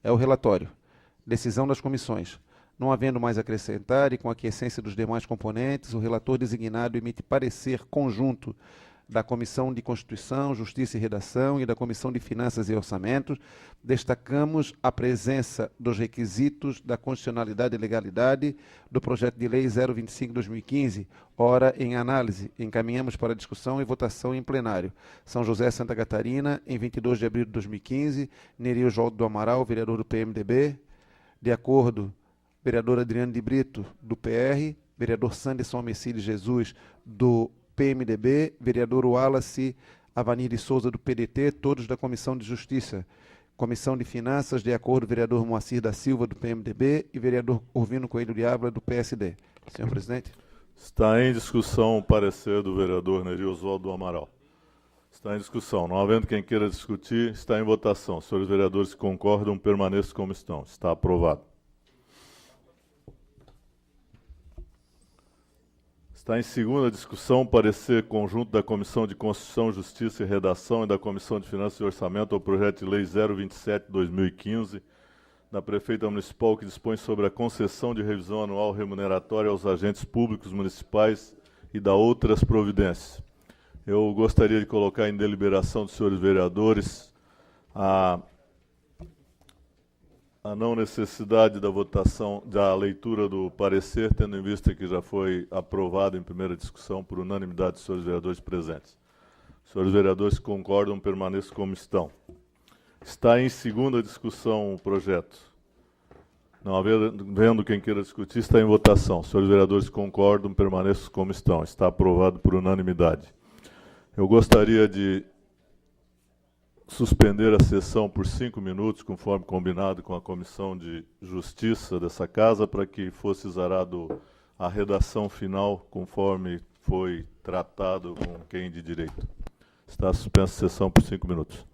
É o relatório. Decisão das comissões. Não havendo mais a acrescentar e com a aquiescência dos demais componentes, o relator designado emite parecer conjunto da Comissão de Constituição, Justiça e Redação e da Comissão de Finanças e Orçamentos. Destacamos a presença dos requisitos da constitucionalidade e legalidade do projeto de lei 025/2015, ora em análise. Encaminhamos para discussão e votação em plenário. São José, Santa Catarina, em 22 de abril de 2015, Neri Oswaldo do Amaral, vereador do PMDB. De acordo, vereador Adriano de Brito, do PR, vereador Sanderson Messias Jesus, do PMDB, vereador Wallace Avanir de Souza, do PDT, todos da Comissão de Justiça. Comissão de Finanças, de acordo, vereador Moacir da Silva, do PMDB, e vereador Orvino Coelho de Ávila, do PSD. Senhor presidente. Está em discussão o parecer do vereador Neri Oswaldo Amaral. Está em discussão. Não havendo quem queira discutir, está em votação. Senhores vereadores que concordam, permaneçam como estão. Está aprovado. Está em segunda discussão o parecer conjunto da Comissão de Constituição, Justiça e Redação e da Comissão de Finanças e Orçamento ao projeto de lei 027/2015 da Prefeita Municipal, que dispõe sobre a concessão de revisão anual remuneratória aos agentes públicos municipais e da outras providências. Eu gostaria de colocar em deliberação dos senhores vereadores a não necessidade da votação, da leitura do parecer, tendo em vista que já foi aprovado em primeira discussão por unanimidade dos senhores vereadores presentes. Os senhores vereadores que concordam, permaneçam como estão. Está em segunda discussão o projeto. Não havendo quem queira discutir, está em votação. Os senhores vereadores que concordam, permaneçam como estão. Está aprovado por unanimidade. Eu gostaria de suspender a sessão por 5 minutos, conforme combinado com a Comissão de Justiça dessa casa, para que fosse exarado a redação final, conforme foi tratado com quem de direito. Está suspensa a sessão por 5 minutos.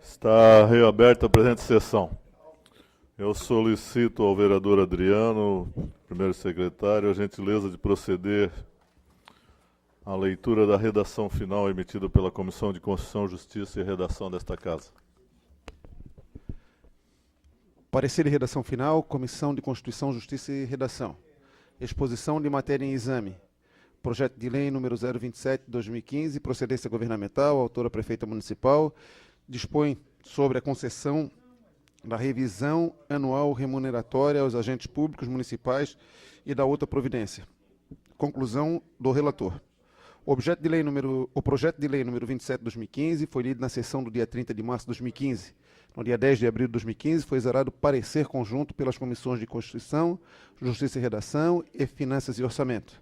Está reaberta a presente sessão. Eu solicito ao vereador Adriano, primeiro secretário, a gentileza de proceder à leitura da redação final emitida pela Comissão de Constituição, Justiça e Redação desta Casa. Parecer e redação final, Comissão de Constituição, Justiça e Redação. Exposição de matéria em exame. Projeto de lei número 027/2015, procedência governamental, autora prefeita municipal, dispõe sobre a concessão da revisão anual remuneratória aos agentes públicos municipais e da outra providência. Conclusão do relator. O projeto de lei número 27/2015 foi lido na sessão do dia 30 de março de 2015. No dia 10 de abril de 2015, foi exarado parecer conjunto pelas comissões de Constituição, Justiça e Redação e Finanças e Orçamento.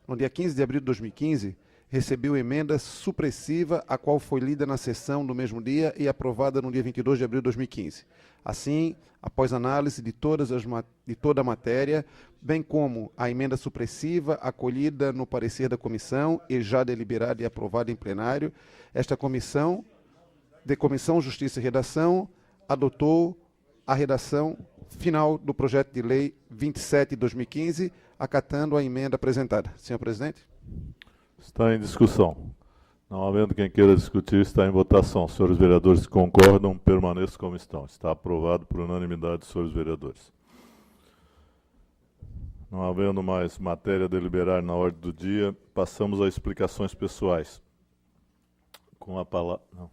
No dia 15 de abril de 2015, recebeu emenda supressiva, a qual foi lida na sessão do mesmo dia e aprovada no dia 22 de abril de 2015. Assim, após análise de toda a matéria, bem como a emenda supressiva acolhida no parecer da comissão e já deliberada e aprovada em plenário, esta Comissão Justiça e Redação adotou a redação final do projeto de lei 27/2015, acatando a emenda apresentada. Senhor presidente. Está em discussão. Não havendo quem queira discutir, está em votação. Senhores vereadores que concordam, permaneçam como estão. Está aprovado por unanimidade, senhores vereadores. Não havendo mais matéria a deliberar na ordem do dia, passamos às explicações pessoais. Com a palavra... Não.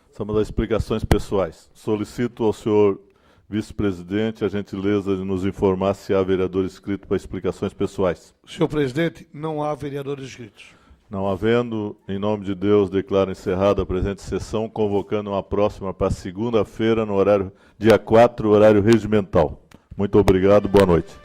Passamos às explicações pessoais. Solicito ao senhor vice-presidente a gentileza de nos informar se há vereador inscrito para explicações pessoais. Senhor presidente, não há vereadores inscritos. Não havendo, em nome de Deus, declaro encerrada a presente sessão, convocando uma próxima para segunda-feira, no horário dia 4, horário regimental. Muito obrigado, boa noite.